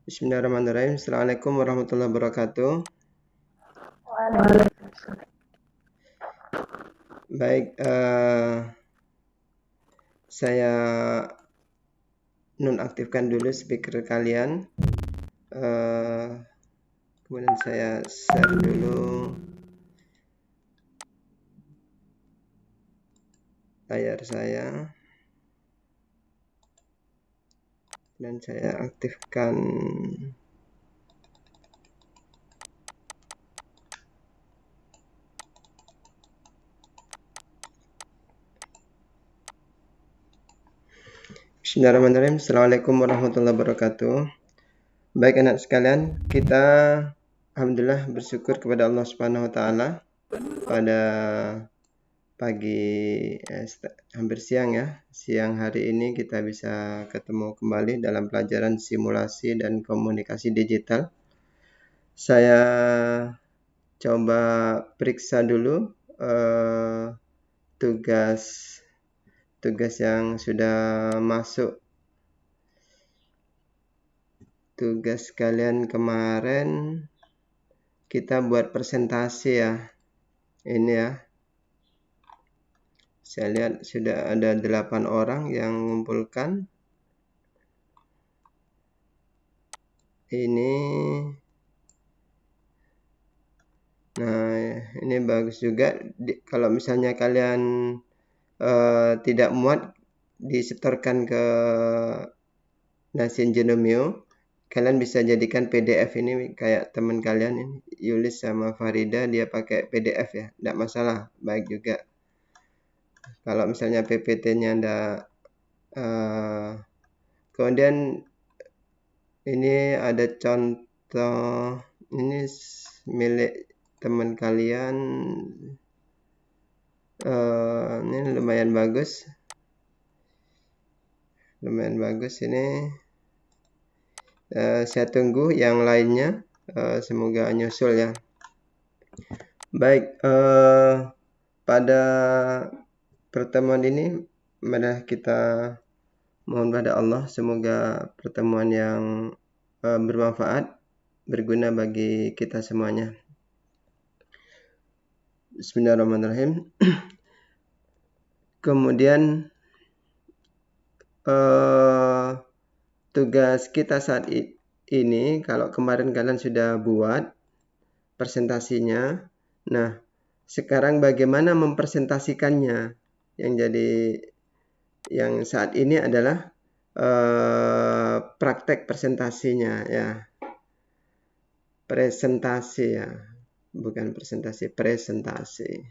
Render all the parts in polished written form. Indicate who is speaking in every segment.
Speaker 1: Bismillahirrahmanirrahim. Assalamualaikum warahmatullahi wabarakatuh.
Speaker 2: Waalaikumsalam.
Speaker 1: Baik, saya nonaktifkan dulu speaker kalian. Kemudian saya share dulu layar saya dan saya aktifkan Bismillahirrahmanirrahim. Assalamualaikum warahmatullahi wabarakatuh. Baik anak sekalian, kita alhamdulillah bersyukur kepada Allah Subhanahu wa taala pada pagi hampir siang ya. Siang hari ini kita bisa ketemu kembali dalam pelajaran simulasi dan komunikasi digital. Saya coba periksa dulu tugas yang sudah masuk. Tugas kalian kemarin kita buat presentasi ya. Ini ya. Saya lihat sudah ada 8 orang yang mengumpulkan. Nah, ini bagus juga. Kalau misalnya kalian tidak muat disetorkan ke Nasin Genomio, kalian bisa jadikan PDF ini kayak teman kalian ini, Yulis sama Farida, dia pakai PDF ya, tidak masalah, baik juga. Kalau misalnya PPT-nya ada, kemudian ini ada contoh, ini milik teman kalian, ini lumayan bagus ini. Saya tunggu yang lainnya, semoga nyusul ya. Baik, pada pertemuan ini mari kita mohon pada Allah semoga pertemuan yang bermanfaat, berguna bagi kita semuanya. Bismillahirrahmanirrahim. Kemudian tugas kita saat ini, kalau kemarin kalian sudah buat presentasinya, nah sekarang bagaimana mempresentasikannya? Yang saat ini adalah praktek presentasinya ya. Presentasi ya, bukan presentasi, presentasi.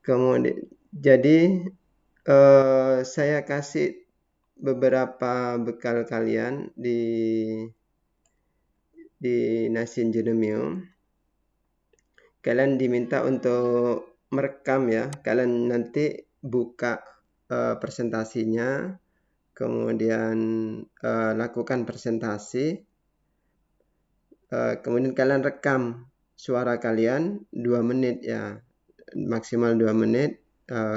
Speaker 1: Kemudian jadi saya kasih beberapa bekal kalian di Nasin Genomio. Kalian diminta untuk merekam ya. Kalian nanti buka presentasinya, kemudian lakukan presentasi, kemudian kalian rekam suara kalian 2 menit ya, maksimal 2 menit,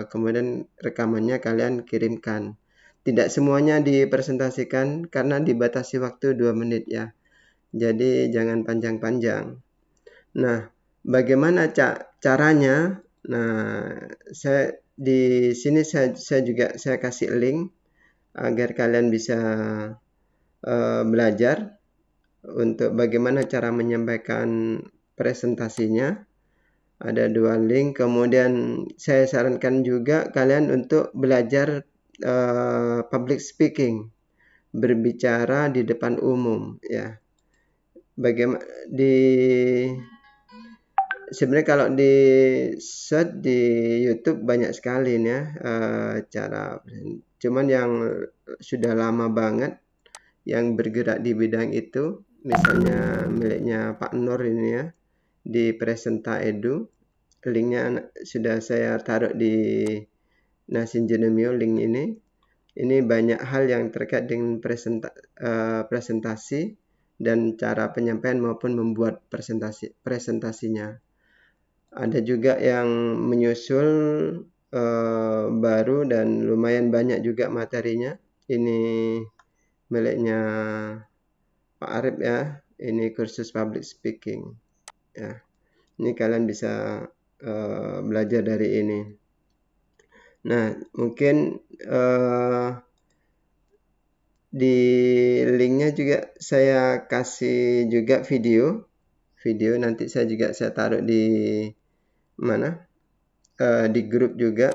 Speaker 1: kemudian rekamannya kalian kirimkan. Tidak semuanya dipresentasikan karena dibatasi waktu 2 menit ya. Jadi jangan panjang-panjang. Nah, bagaimana caranya? Nah, saya di sini saya juga kasih link agar kalian bisa belajar untuk bagaimana cara menyampaikan presentasinya. Ada 2 link. Kemudian saya sarankan juga kalian untuk belajar public speaking, berbicara di depan umum ya. Sebenarnya kalau di search di YouTube banyak sekali nih ya cara. Cuman yang sudah lama banget yang bergerak di bidang itu, misalnya miliknya Pak Nur ini ya, di Presenta Edu. Linknya sudah saya taruh di Nasin Genomio, link ini. Ini banyak hal yang terkait dengan presentasi dan cara penyampaian maupun membuat presentasinya. Ada juga yang menyusul baru dan lumayan banyak juga materinya. Ini miliknya Pak Arif ya, ini kursus public speaking ya. Ini kalian bisa belajar dari ini. Nah, mungkin di linknya juga saya kasih juga video nanti saya taruh di mana di grup juga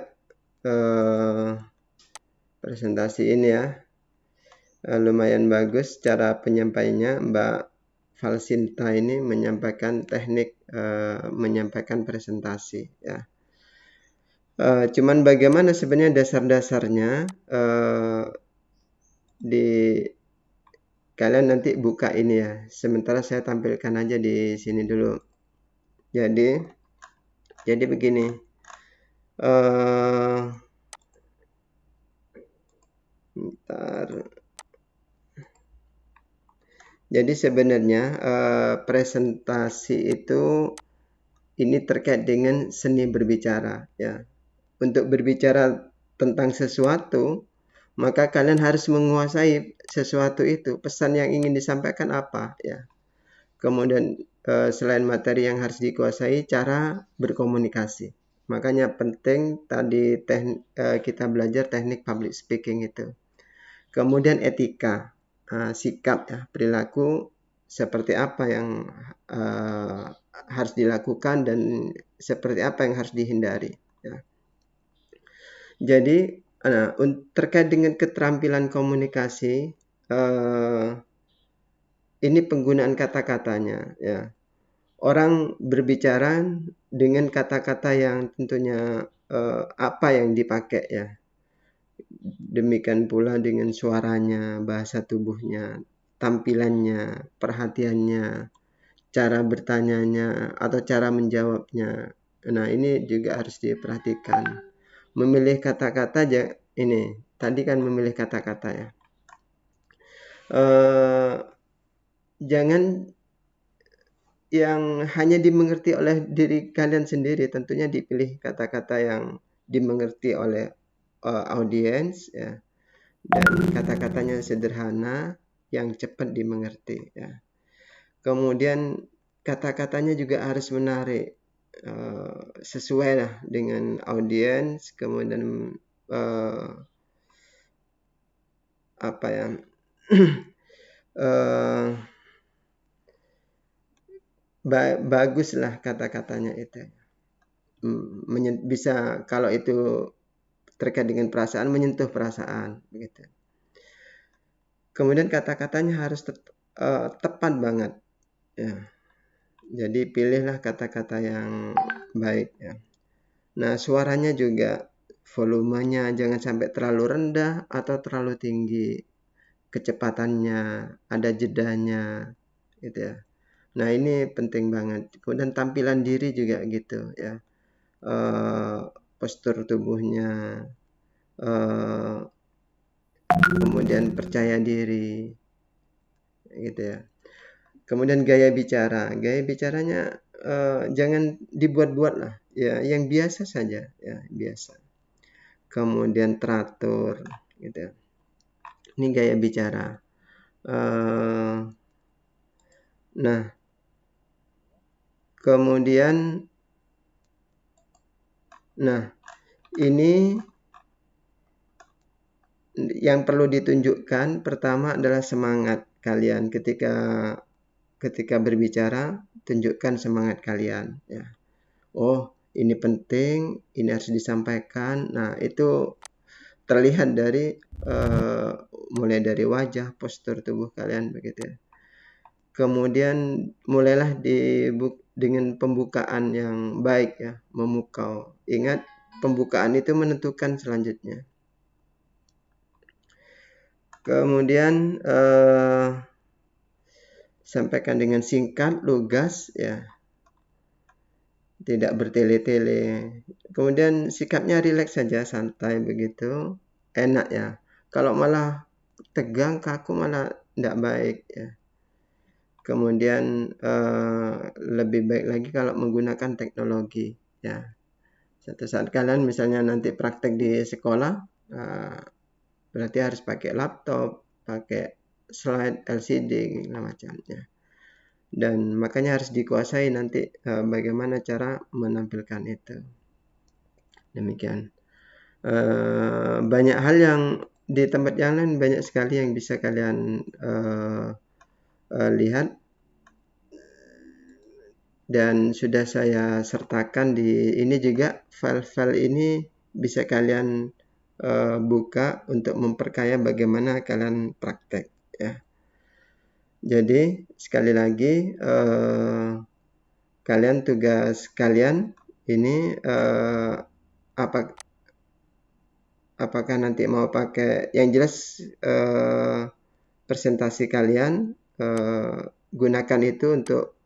Speaker 1: presentasi ini ya. Lumayan bagus cara penyampaiannya. Mbak Valsinta ini menyampaikan teknik menyampaikan presentasi ya. Cuman bagaimana sebenarnya dasar-dasarnya di kalian nanti buka ini ya. Sementara saya tampilkan aja di sini dulu. Jadi begini. Bentar. Jadi sebenarnya presentasi itu ini terkait dengan seni berbicara ya. Untuk berbicara tentang sesuatu, maka kalian harus menguasai sesuatu itu. Pesan yang ingin disampaikan apa ya. Kemudian selain materi yang harus dikuasai, cara berkomunikasi. Makanya penting tadi kita belajar teknik public speaking itu. Kemudian etika, sikap ya, perilaku seperti apa yang harus dilakukan dan seperti apa yang harus dihindari ya. Jadi terkait dengan keterampilan komunikasi, ini penggunaan kata-katanya ya. Orang berbicara dengan kata-kata yang tentunya apa yang dipakai ya. Demikian pula dengan suaranya, bahasa tubuhnya, tampilannya, perhatiannya, cara bertanyanya atau cara menjawabnya. Nah, ini juga harus diperhatikan. Memilih kata-kata ini tadi kan memilih kata-kata ya. Jangan yang hanya dimengerti oleh diri kalian sendiri, tentunya dipilih kata-kata yang dimengerti oleh audiens ya, dan kata-katanya sederhana yang cepat dimengerti ya. Kemudian kata-katanya juga harus menarik, sesuai lah dengan audiens. Kemudian apa ya baguslah kata-katanya itu. Bisa kalau itu terkait dengan perasaan, menyentuh perasaan begitu. Kemudian kata-katanya harus tepat banget ya. Jadi pilihlah kata-kata yang baik ya. Nah, suaranya juga volumenya jangan sampai terlalu rendah atau terlalu tinggi. Kecepatannya, ada jedanya gitu ya. Nah, ini penting banget. Kemudian tampilan diri juga gitu ya. Postur tubuhnya, kemudian percaya diri gitu ya. Kemudian gaya bicaranya jangan dibuat-buat lah ya, yang biasa saja ya, biasa. Kemudian teratur gitu. Ini gaya bicara. Nah, kemudian ini yang perlu ditunjukkan pertama adalah semangat kalian ketika berbicara. Tunjukkan semangat kalian ya. Oh, ini penting, ini harus disampaikan. Nah, itu terlihat dari mulai dari wajah, postur tubuh kalian begitu ya. Kemudian mulailah dengan pembukaan yang baik ya, memukau. Ingat, pembukaan itu menentukan selanjutnya. Kemudian sampaikan dengan singkat, lugas ya. Tidak bertele-tele. Kemudian sikapnya rileks saja, santai begitu. Enak ya. Kalau malah tegang, kaku malah tidak baik ya. Kemudian lebih baik lagi kalau menggunakan teknologi ya. Suatu saat kalian misalnya nanti praktek di sekolah, berarti harus pakai laptop, pakai slide LCD segala macamnya. Dan makanya harus dikuasai nanti bagaimana cara menampilkan itu. Demikian. Banyak hal yang di tempat yang lain banyak sekali yang bisa kalian lihat, dan sudah saya sertakan di ini juga. File-file ini bisa kalian buka untuk memperkaya bagaimana kalian praktek ya. Jadi sekali lagi tugas kalian ini apakah nanti mau pakai, yang jelas presentasi kalian gunakan itu untuk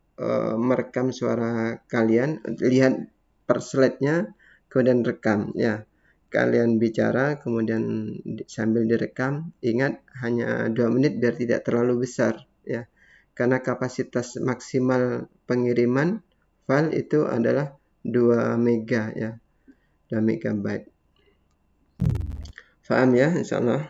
Speaker 1: merekam suara kalian, lihat per slide-nya kemudian rekam ya. Kalian bicara kemudian sambil direkam. Ingat hanya 2 menit biar tidak terlalu besar ya. Karena kapasitas maksimal pengiriman file itu adalah 2 mega ya. 2 megabyte. Paham ya, insyaallah.